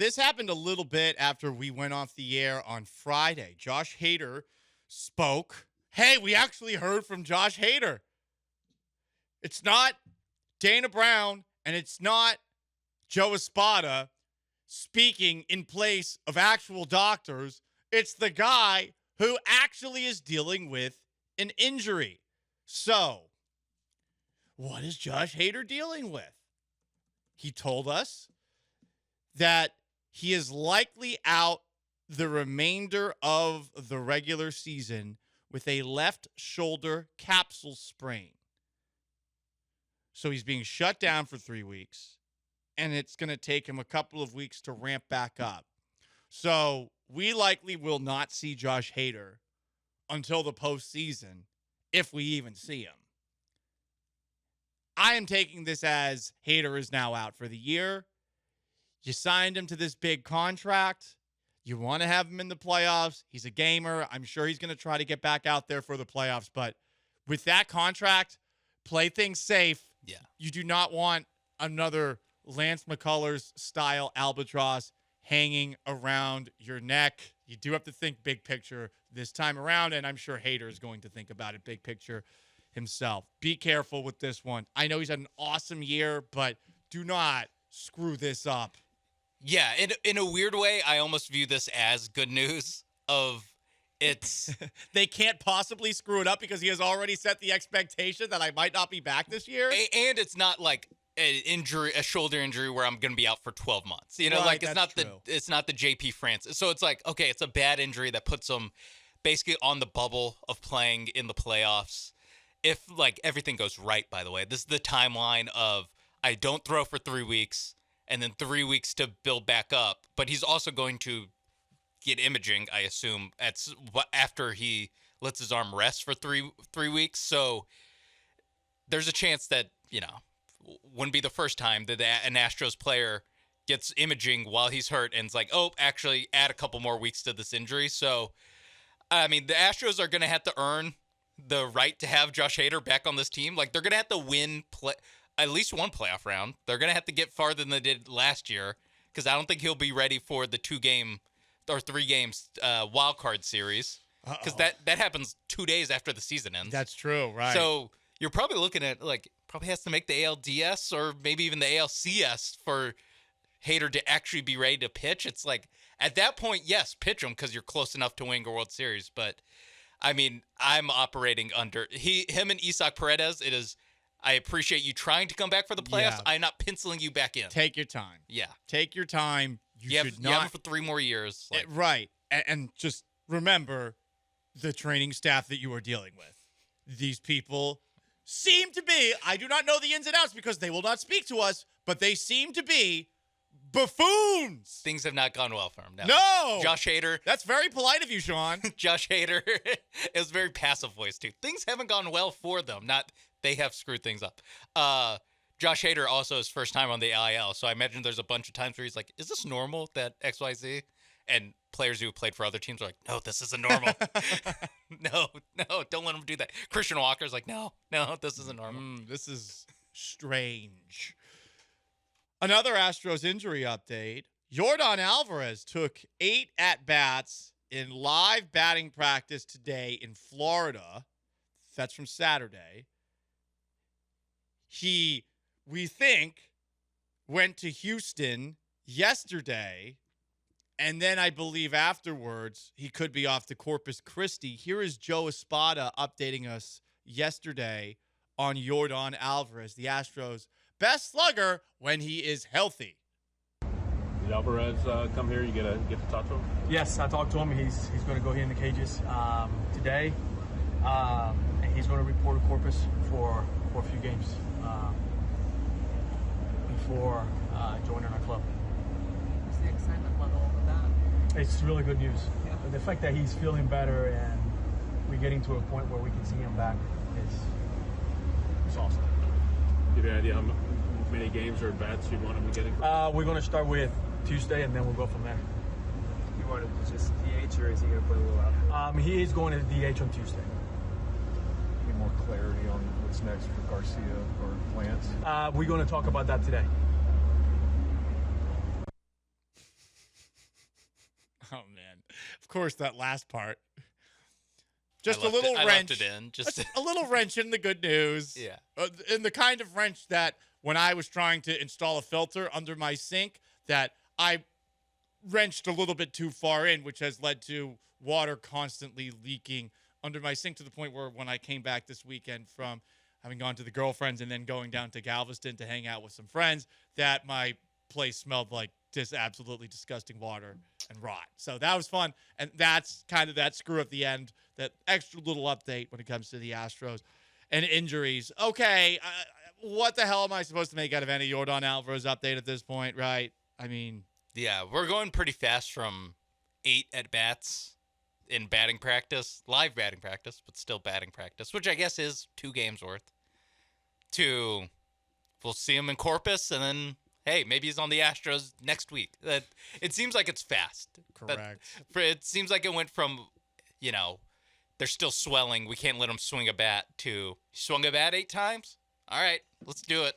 this happened a little bit after we went off the air on Friday. Josh Hader spoke. Hey, we actually heard from Josh Hader. It's not Dana Brown and it's not Joe Espada speaking in place of actual doctors. It's the guy who actually is dealing with an injury. So, what is Josh Hader dealing with? He told us that he is likely out the remainder of the regular season with a left shoulder capsule sprain. So he's being shut down for 3 weeks, and it's going to take him a couple of weeks to ramp back up. So we likely will not see Josh Hader until the postseason, if we even see him. I am taking this as Hader is now out for the year. You signed him to this big contract. You want to have him in the playoffs. He's a gamer. I'm sure he's going to try to get back out there for the playoffs. But with that contract, play things safe. Yeah. You do not want another Lance McCullers style albatross hanging around your neck. You do have to think big picture this time around, and I'm sure Hader is going to think about it big picture himself. Be careful with this one. I know he's had an awesome year, but do not screw this up. Yeah, in a weird way, I almost view this as good news of it's... They can't possibly screw it up because he has already set the expectation that I might not be back this year. And it's not like a shoulder injury where I'm going to be out for 12 months. You know, right, like it's not the JP Francis. So it's like, okay, it's a bad injury that puts him basically on the bubble of playing in the playoffs. If like everything goes right, by the way, this is the timeline of I don't throw for 3 weeks and then 3 weeks to build back up. But he's also going to get imaging, I assume, after he lets his arm rest for three weeks. So there's a chance that, wouldn't be the first time that an Astros player gets imaging while he's hurt and it's like, oh, actually add a couple more weeks to this injury. So, I mean, the Astros are going to have to earn the right to have Josh Hader back on this team. Like, they're going to have to win at least one playoff round. They're going to have to get farther than they did last year because I don't think he'll be ready for the 2-game or 3 games wild card series because that happens 2 days after the season ends. That's true, right? So you're probably looking at probably has to make the ALDS or maybe even the ALCS for Hader to actually be ready to pitch. It's like at that point, yes, pitch him because you're close enough to winning a World Series. But I mean, I'm operating under him and Isaac Paredes. It is. I appreciate you trying to come back for the playoffs. Yeah. I'm not penciling you back in. Take your time. Yeah, take your time. You have him for 3 more years. Right, and just remember the training staff that you are dealing with. These people seem to be, I do not know the ins and outs because they will not speak to us, but they seem to be buffoons. Things have not gone well for him. No. Josh Hader. That's very polite of you, Sean. Josh Hader. It was very passive voice, too. Things haven't gone well for them. Not they have screwed things up. Josh Hader also his first time on the IL, so I imagine there's a bunch of times where he's like, is this normal that XYZ? And players who played for other teams are like, no, this isn't normal. No, don't let him do that. Christian Walker's like, no, this isn't normal. This is strange. Another Astros injury update. Yordan Alvarez took 8 at-bats in live batting practice today in Florida. That's from Saturday. He, we think, went to Houston yesterday. And then I believe afterwards, he could be off to Corpus Christi. Here is Joe Espada updating us yesterday on Yordan Alvarez, the Astros' best slugger when he is healthy. Did Alvarez come here? You get to talk to him? Yes, I talked to him. He's going to go here in the cages today. And he's going to report to Corpus for a few games before joining our club. What's the excitement level of that? It's really good news. Yeah. The fact that he's feeling better and we're getting to a point where we can see him back is awesome. Do you have any idea how many games or at-bats you want him to get in? We're going to start with Tuesday, and then we'll go from there. You want him to just DH, or is he going to play a little out? He is going to DH on Tuesday. Any more clarity on what's next for Garcia or Lance? We're going to talk about that today. Oh, man. Of course, that last part. Just I a little left wrench. it in. Just A little wrench in the good news. Yeah. In the kind of wrench that when I was trying to install a filter under my sink, that I wrenched a little bit too far in, which has led to water constantly leaking under my sink to the point where when I came back this weekend from having gone to the girlfriend's and then going down to Galveston to hang out with some friends, that my place smelled like just absolutely disgusting water and rot. So that was fun. And that's kind of that screw up the end, that extra little update when it comes to the Astros and injuries. Okay, what the hell am I supposed to make out of any Yordan Alvarez update at this point, right? I mean, yeah, we're going pretty fast from 8 at-bats in batting practice, live batting practice, but still batting practice, which I guess is 2 games worth, to we'll see him in Corpus, and then, hey, maybe he's on the Astros next week. It seems like it's fast. correct. It seems like it went from, they're still swelling, we can't let him swing a bat, to swung a bat 8 times? All right, let's do it.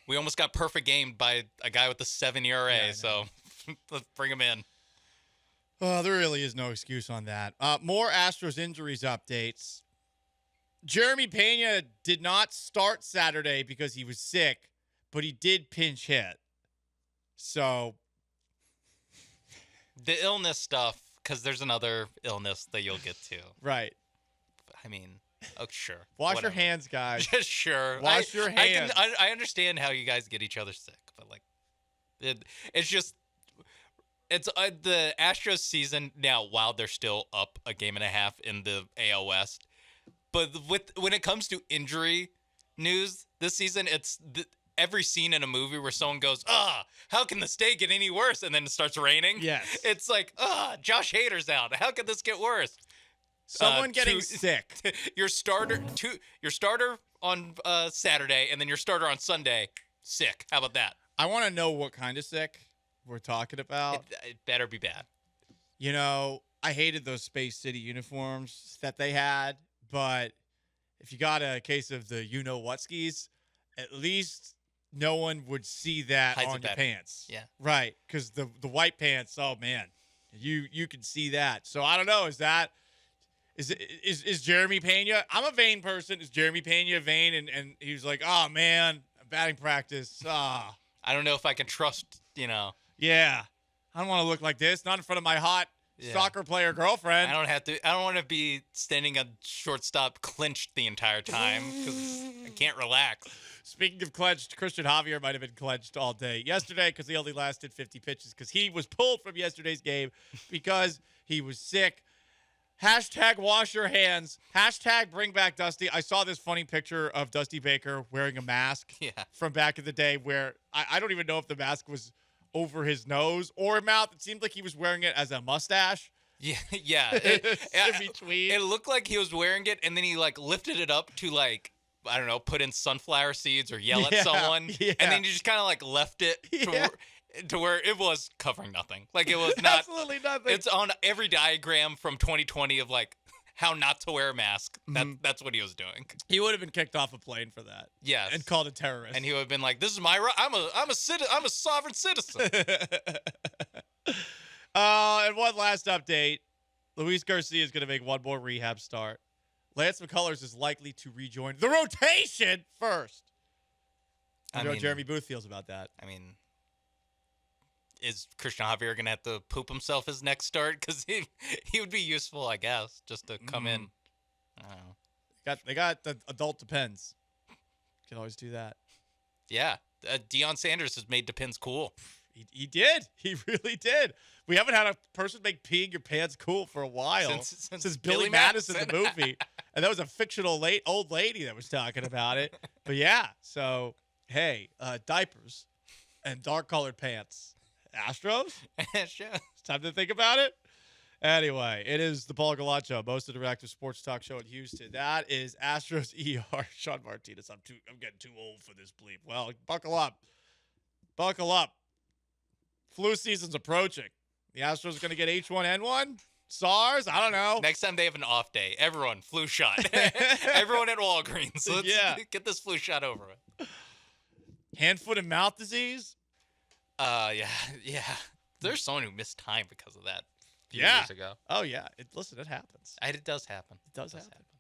We almost got perfect gamed by a guy with a 7 ERA, Yeah, so let's bring him in. There really is no excuse on that. More Astros injuries updates. Jeremy Pena did not start Saturday because he was sick, but he did pinch hit. So, The illness stuff, because there's another illness that you'll get to. right. I mean, oh, sure. Wash whatever. your hands, guys. Just sure. Wash your hands. I understand how you guys get each other sick, but it's just the Astros season now. While they're still up a game and a half in the AL West, but when it comes to injury news this season, it's every scene in a movie where someone goes, how can this day get any worse? And then it starts raining. Yes. It's like, Josh Hader's out. How could this get worse? Someone getting sick. Your starter on Saturday, and then your starter on Sunday, sick. How about that? I want to know what kind of sick we're talking about. It better be bad. I hated those Space City uniforms that they had, but if you got a case of the you-know-what-skis, at least no one would see that Hides on it your better. pants. Yeah. Right, because the white pants, oh, man, you can see that. So I don't know, is Jeremy Pena? I'm a vain person. Is Jeremy Pena vain? And he was like, oh, man, batting practice. I don't know if I can trust, Yeah. I don't want to look like this. Not in front of my hot soccer player girlfriend. I don't want to be standing at shortstop clinched the entire time because I can't relax. Speaking of clenched, Christian Javier might have been clenched all day yesterday because he only lasted 50 pitches because he was pulled from yesterday's game because he was sick. Hashtag wash your hands. Hashtag bring back Dusty. I saw this funny picture of Dusty Baker wearing a mask from back in the day where I don't even know if the mask was over his nose or mouth. It seemed like he was wearing it as a mustache. Yeah. In between. It looked like he was wearing it, and then he lifted it up to I don't know, put in sunflower seeds or yell at someone, and then you just kind of left it to where it was covering nothing. It was not absolutely nothing. It's on every diagram from 2020 of how not to wear a mask. That's what he was doing. He would have been kicked off a plane for that. Yes, and called a terrorist. And he would have been like, "This is my right. I'm a sovereign citizen." And one last update: Luis Garcia is going to make one more rehab start. Lance McCullers is likely to rejoin the rotation first. I know how Jeremy Booth feels about that. I mean, is Christian Javier going to have to poop himself his next start? Because he would be useful, I guess, just to come in. I don't know. They got the adult Depends. Can always do that. Yeah. Deion Sanders has made Depends cool. He did. He really did. We haven't had a person make peeing your pants cool for a while. Since Billy Madison, the movie. And that was a fictional old lady that was talking about it. But yeah, so, hey, diapers and dark-colored pants. Astros? Sure. It's time to think about it. Anyway, it is the Paul Galacho, most interactive sports talk show in Houston. That is Astros ER. Sean Martinez, I'm getting too old for this bleep. Well, buckle up. Buckle up. Flu season's approaching. The Astros are going to get H1N1? SARS? I don't know. Next time they have an off day, everyone, flu shot. Everyone at Walgreens. Let's get this flu shot over with. Hand, foot, and mouth disease? Yeah, yeah. There's someone who missed time because of that a few Yeah. years ago. Oh yeah. Listen, it happens. It does happen. It does happen.